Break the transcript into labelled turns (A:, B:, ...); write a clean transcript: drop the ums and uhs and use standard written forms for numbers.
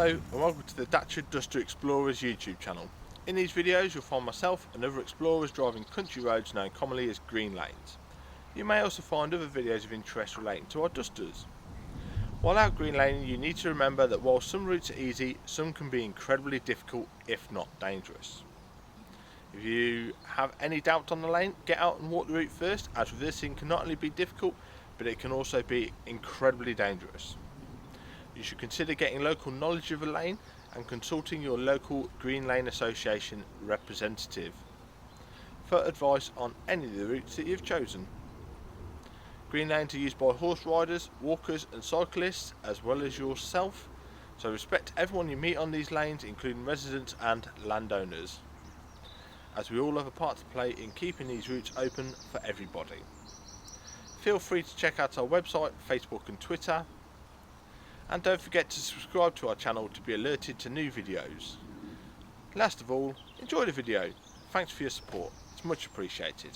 A: Hello and welcome to the Dacia Duster Explorers YouTube channel. In these videos you'll find myself and other explorers driving country roads known commonly as green lanes. You may also find other videos of interest relating to our Dusters. While out green laning, you need to remember that while some routes are easy, some can be incredibly difficult if not dangerous. If you have any doubt on the lane, get out and walk the route first, as reversing can not only be difficult but it can also be incredibly dangerous. You should consider getting local knowledge of a lane and consulting your local Green Lane Association representative for advice on any of the routes that you've chosen. Green lanes are used by horse riders, walkers and cyclists as well as yourself, so respect everyone you meet on these lanes, including residents and landowners, as we all have a part to play in keeping these routes open for everybody. Feel free to check out our website, Facebook and Twitter. And don't forget to subscribe to our channel to be alerted to new videos. Last of all, enjoy the video. Thanks for your support, it's much appreciated.